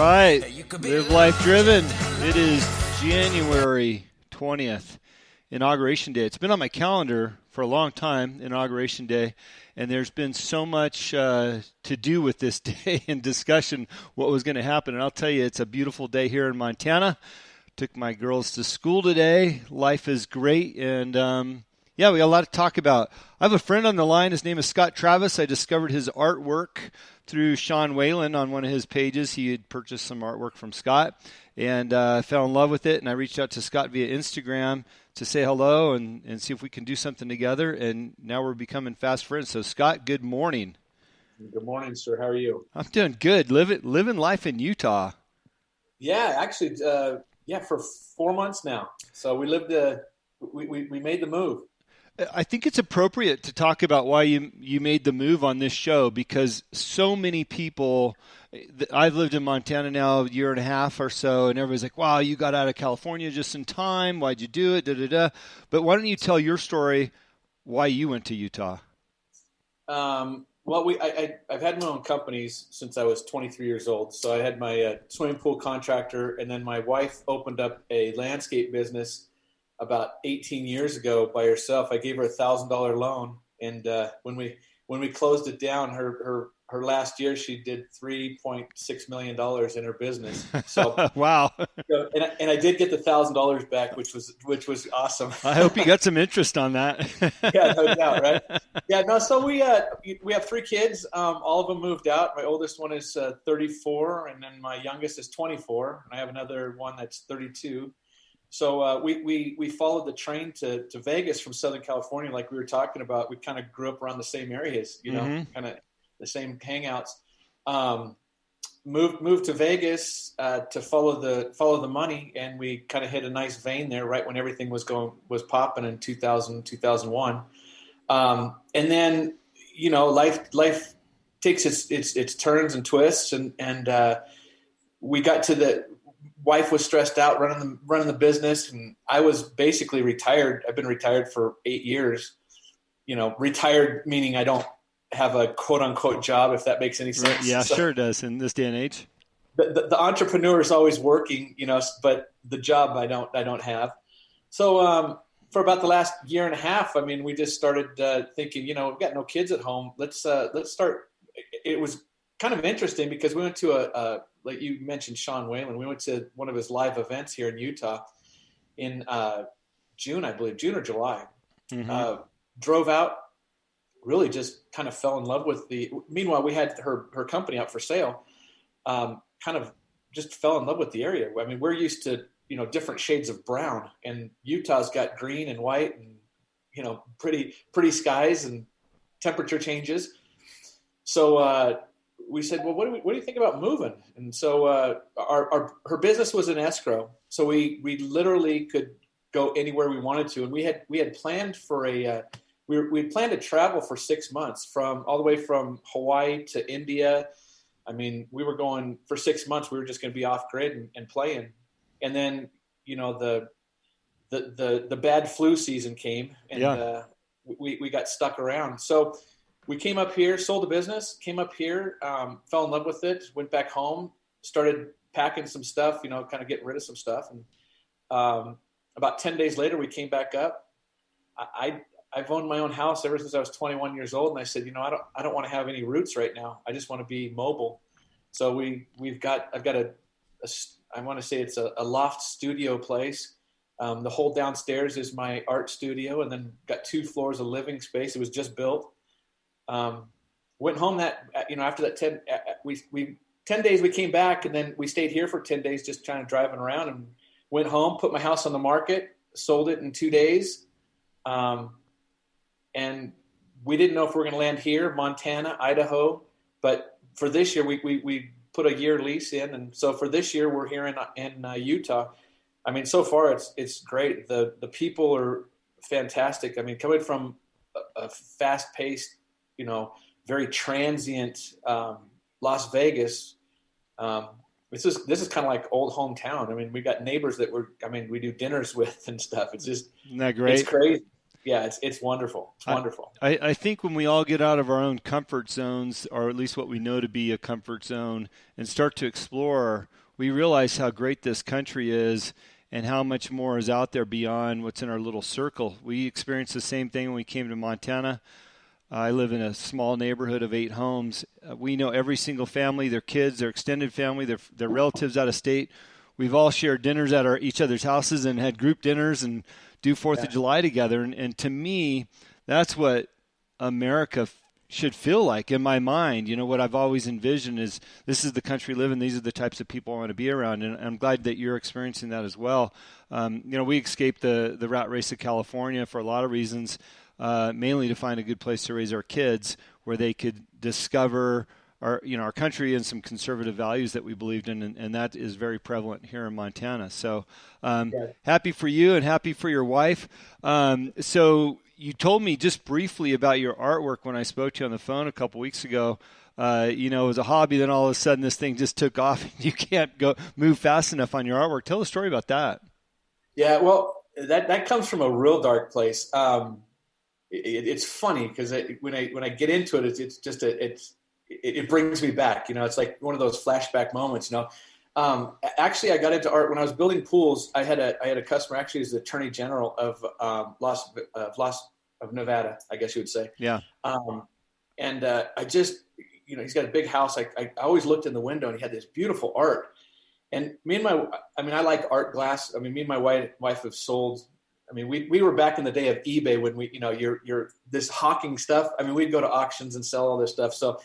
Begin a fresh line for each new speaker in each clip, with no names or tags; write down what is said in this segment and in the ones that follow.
right. Live Life Driven. It is January 20th, Inauguration Day. It's been on my calendar for a long time, Inauguration Day, and there's been so much to do with this day and discussion what was going to happen. And I'll tell you, it's a beautiful day here in Montana. Took my girls to school today. Life is great, and we got a lot to talk about. I have a friend on the line. His name is Scott Travis. I discovered his artwork through Sean Whalen on one of his pages. He had purchased some artwork from Scott and fell in love with it. And I reached out to Scott via Instagram to say hello and see if we can do something together. And now we're becoming fast friends. So, Scott, good morning.
Good morning, sir. How are you?
I'm doing good. Living life in Utah.
Yeah, actually, for 4 months now. So we lived. We made the move.
I think it's appropriate to talk about why you made the move on this show, because so many people, I've lived in Montana now a year and a half or so, and everybody's like, wow, you got out of California just in time. Why'd you do it? But why don't you tell your story, why you went to Utah?
Well, I've had my own companies since I was 23 years old. So I had my swimming pool contractor, and then my wife opened up a landscape business about 18 years ago by herself. I gave her $1,000 loan, and when we closed it down, her last year she did $3.6 million in her business. So
wow.
And I did get the $1,000 back, which was awesome.
I hope you got some interest on that.
Yeah, no doubt, right? Yeah, no. So we have 3 kids. All of them moved out. My oldest one is 34, and then my youngest is 24, and I have another one that's 32. So we followed the train to Vegas from Southern California, like we were talking about. We kind of grew up around the same areas, kind of the same hangouts. Moved to Vegas to follow the money, and we kind of hit a nice vein there right when everything was popping in 2000, 2001. And then life takes its turns and twists, and we got to the. Wife was stressed out running the business, and I was basically retired. I've been retired for 8 years. Retired meaning I don't have a quote unquote job, if that makes any sense.
Yeah, so, sure it does in this day and age.
The entrepreneur is always working, but the job I don't have. So for about the last year and a half, we just started thinking, we've got no kids at home. Let's start. It was kind of interesting because we went to like you mentioned, Sean Whalen. We went to one of his live events here in Utah in June, I believe, June or July. Mm-hmm. Drove out, really just kind of fell in love with meanwhile, we had her company up for sale. Kind of just fell in love with the area. We're used to, different shades of brown, and Utah's got green and white and, pretty skies and temperature changes. So, we said, well, what do you think about moving? And so her business was in escrow, so we literally could go anywhere we wanted to, and we had planned for we planned to travel for 6 months all the way from Hawaii to India. We were going for 6 months. We were just going to be off grid and playing, and then the bad flu season came, and we got stuck around. So. We came up here, sold the business, came up here, fell in love with it, went back home, started packing some stuff, kind of getting rid of some stuff. And about 10 days later, we came back up. I've owned my own house ever since I was 21 years old. And I said, I don't want to have any roots right now. I just want to be mobile. So I've got I want to say it's a loft studio place. The whole downstairs is my art studio, and then got 2 floors of living space. It was just built. Went home after that 10 days we came back, and then we stayed here for 10 days just kind of driving around, and went home, put my house on the market, sold it in 2 days. And we didn't know if we were going to land here, Montana, Idaho, but for this year we put a year lease in. And so for this year we're here in Utah. So far it's great. The people are fantastic. Coming from a fast paced, very transient Las Vegas. This is kind of like old hometown. We got neighbors that we do dinners with and stuff. It's just,
isn't that great?
It's crazy. yeah, it's wonderful. It's wonderful.
I think when we all get out of our own comfort zones, or at least what we know to be a comfort zone, and start to explore, we realize how great this country is and how much more is out there beyond what's in our little circle. We experienced the same thing when we came to Montana. I live in a small neighborhood of 8 homes. We know every single family, their kids, their extended family, their relatives out of state. We've all shared dinners at each other's houses and had group dinners and do 4th of July together. And to me, that's what America should feel like in my mind. You know, what I've always envisioned is this is the country we live in. These are the types of people I want to be around. And I'm glad that you're experiencing that as well. You know, we escaped the rat race of California for a lot of reasons, mainly to find a good place to raise our kids where they could discover our country and some conservative values that we believed in, and that is very prevalent here in Montana. So happy for you and happy for your wife. So you told me just briefly about your artwork when I spoke to you on the phone a couple weeks ago. It was a hobby, then all of a sudden this thing just took off. You can't move fast enough on your artwork. Tell a story about that.
Yeah, well, that comes from a real dark place. It's funny because when I get into it, it's just it brings me back. It's like one of those flashback moments. Actually, I got into art when I was building pools. I had a customer, actually, is the Attorney General of Nevada, I guess you would say.
Yeah.
I just, he's got a big house. I always looked in the window and he had this beautiful art. And I like art glass. Me and my wife have sold. We were back in the day of eBay when you're this hawking stuff. we'd go to auctions and sell all this stuff. So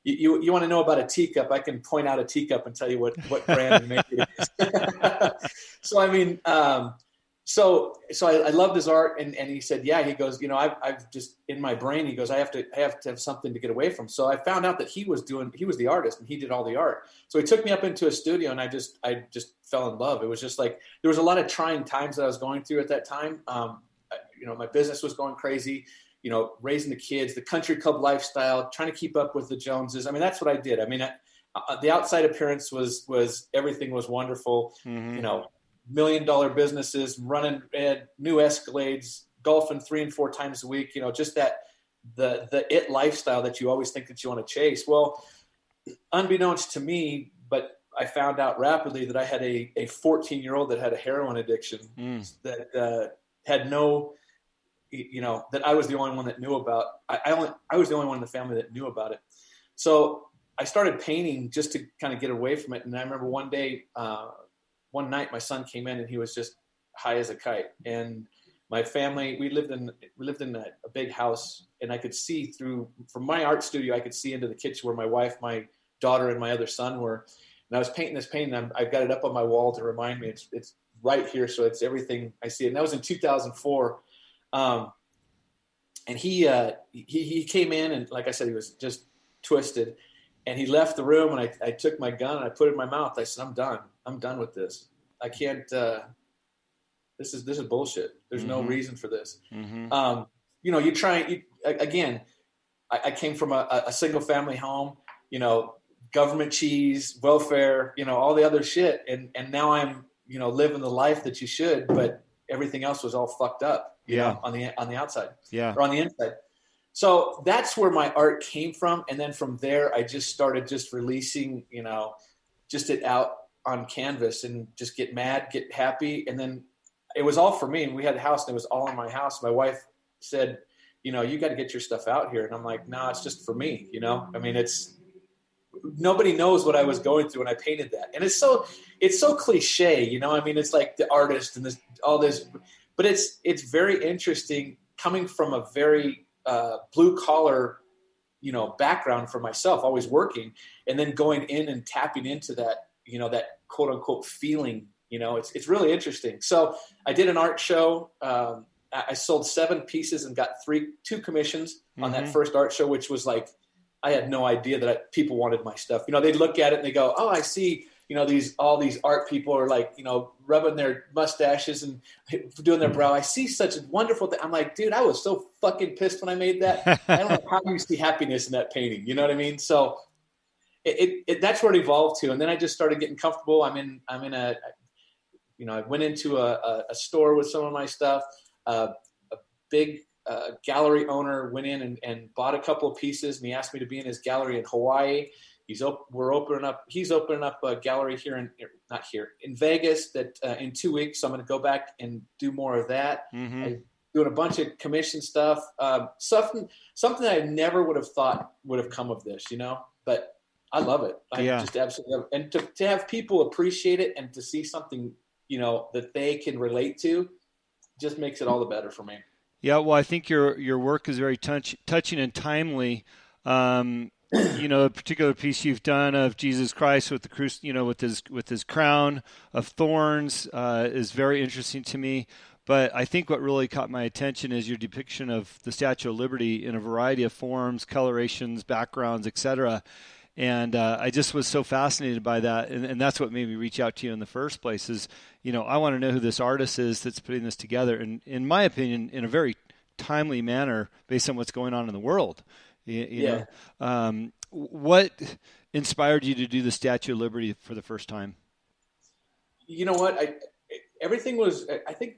you want to know about a teacup? I can point out a teacup and tell you what brand and make it is. So I loved his art, and he said, yeah. He goes, I've just in my brain. He goes, I have to have something to get away from. So I found out that he was the artist, and he did all the art. So he took me up into a studio, and I just fell in love. It was just like there was a lot of trying times that I was going through at that time. My business was going crazy. Raising the kids, the country club lifestyle, trying to keep up with the Joneses. That's what I did. The outside appearance was everything was wonderful. Mm-hmm. $1 million businesses, running new Escalades, golfing 3 and 4 times a week. Just that the it lifestyle that you always think that you want to chase. Well, unbeknownst to me, but I found out rapidly that I had a 14-year-old that had a heroin addiction that had no. That I was the only one that knew about. I was the only one in the family that knew about it. So I started painting just to kind of get away from it. And I remember one night, my son came in and he was just high as a kite. And my family, we lived in a big house, and I could see from my art studio, I could see into the kitchen where my wife, my daughter, and my other son were. And I was painting this painting. I've got it up on my wall to remind me. It's right here, so it's everything I see. And that was in 2004. And he came in, and like I said, he was just twisted, and he left the room, and I took my gun and I put it in my mouth. I said, I'm done with this. I can't, this is bullshit. There's no reason for this. Mm-hmm. You try, again, I came from a single family home, government cheese, welfare, all the other shit. And now I'm, living the life that you should, but everything else was all fucked up. On the outside, or on the inside. So that's where my art came from. And then from there, I just started releasing, just it out on canvas and just get mad, get happy. And then it was all for me. And we had a house, and it was all in my house. My wife said, you got to get your stuff out here. And I'm like, no, it's just for me. It's nobody knows what I was going through when I painted that. And it's so cliche, it's like the artist and all this. But it's very interesting coming from a very blue collar, background for myself, always working, and then going in and tapping into that, that quote unquote feeling. It's really interesting. So I did an art show. I sold 7 pieces and got 2 commissions on that first art show, which was like I had no idea that people wanted my stuff. They'd look at it and they go, "Oh, I see." All these art people are like, rubbing their mustaches and doing their brow. I see such a wonderful thing. I'm like, dude, I was so fucking pissed when I made that. I don't know how you see happiness in that painting. You know what I mean? So that's where it evolved to. And then I just started getting comfortable. I went into a store with some of my stuff. A big gallery owner went in and bought a couple of pieces, and he asked me to be in his gallery in Hawaii. He's opening up a gallery here in Vegas that in 2 weeks. So I'm going to go back and do more of that.
Mm-hmm.
I'm doing a bunch of commission stuff, something that I never would have thought would have come of this, but I love it. I just absolutely love it. And to have people appreciate it and to see something, that they can relate to just makes it all the better for me. Yeah.
Well, I think your work is very touching and timely. A particular piece you've done of Jesus Christ with the with his crown of thorns is very interesting to me. But I think what really caught my attention is your depiction of the Statue of Liberty in a variety of forms, colorations, backgrounds, etc. And I just was so fascinated by that, and that's what made me reach out to you in the first place. Is I want to know who this artist is that's putting this together, and in my opinion, in a very timely manner based on what's going on in the world. You know, what inspired you to do the Statue of Liberty for the first time? You know what?
Everything was, I think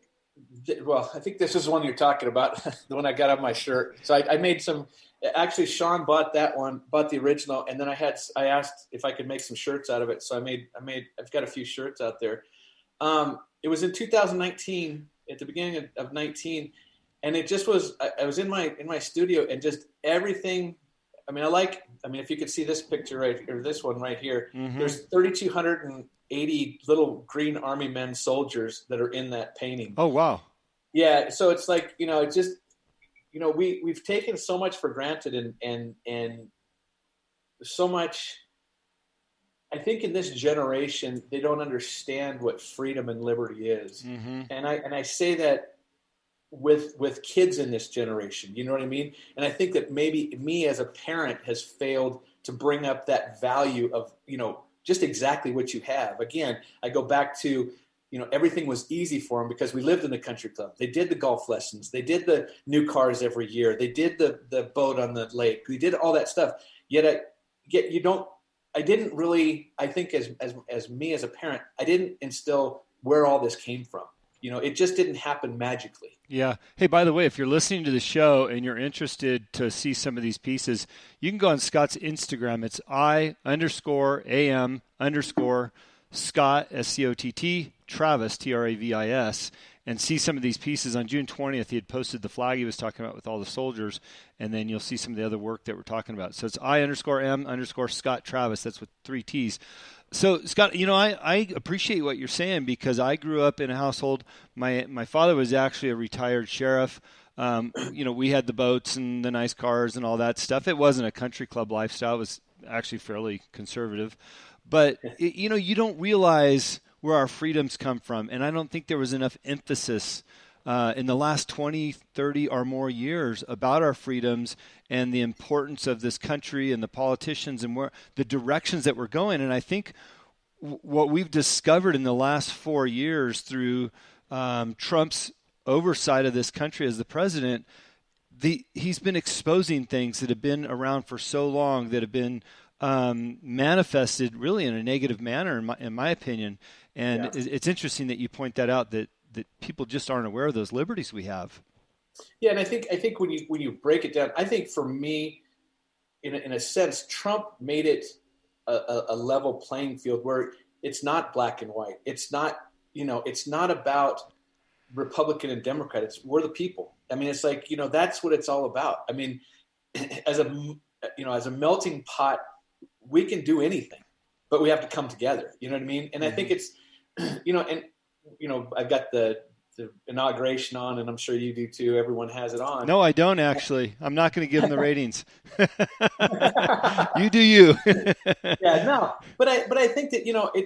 this is the one you're talking about, the one I got on my shirt. So I made some, actually Sean bought the original. And then I asked if I could make some shirts out of it. So I've got a few shirts out there. It was in 2019, at the beginning of 19. And it just was, I was in my studio and just everything. If you could see this picture or this one right here, mm-hmm. There's 3,280 little Green Army men soldiers that are in that painting.
Oh, wow.
Yeah. So it's like, it just, we've taken so much for granted and so much, I think in this generation, they don't understand what freedom and liberty is. Mm-hmm. And I say that with kids in this generation, you know what I mean? And I think that maybe me as a parent has failed to bring up that value of, just exactly what you have. Again, I go back to, everything was easy for them because we lived in the country club. They did the golf lessons. They did the new cars every year. They did the boat on the lake. We did all that stuff. I didn't really, I think as me as a parent, I didn't instill where all this came from. It just didn't happen magically.
Yeah. Hey, by the way, if you're listening to the show and you're interested to see some of these pieces, you can go on Scott's Instagram. It's I_am_Scott, SCOTT, Travis, TRAVIS, and see some of these pieces. On June 20th, he had posted the flag he was talking about with all the soldiers, and then you'll see some of the other work that we're talking about. So it's I_am_Scott Travis. That's with 3 T's. So, Scott, I appreciate what you're saying because I grew up in a household. My father was actually a retired sheriff. We had the boats and the nice cars and all that stuff. It wasn't a country club lifestyle. It was actually fairly conservative. But, you don't realize where our freedoms come from. And I don't think there was enough emphasis in the last 20, 30 or more years about our freedoms and the importance of this country and the politicians and where the directions that we're going. And I think what we've discovered in the last 4 years through Trump's oversight of this country as the president, he's been exposing things that have been around for so long that have been manifested really in a negative manner, in my opinion. And it's interesting that you point that out, that people just aren't aware of those liberties we have.
Yeah, and I think when you break it down, I think for me, in a sense, Trump made it a level playing field where it's not black and white. It's not it's not about Republican and Democrat. We're the people. It's like that's what it's all about. As a melting pot, we can do anything, but we have to come together. You know what I mean? And I think it's I've got the inauguration on, and I'm sure you do too. Everyone has it on.
No, I don't actually. I'm not going to give them the ratings. You do you.
Yeah, no, but I think that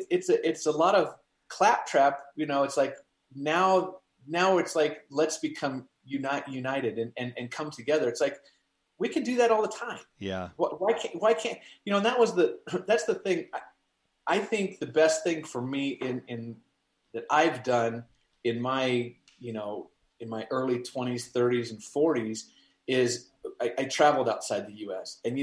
it's a lot of claptrap. It's like now it's like let's become united and come together. It's like we can do that all the time.
Yeah.
Why can't and that's the thing. I think the best thing for me in that I've done in my early 20s, 30s, and 40s is I traveled outside the U.S. And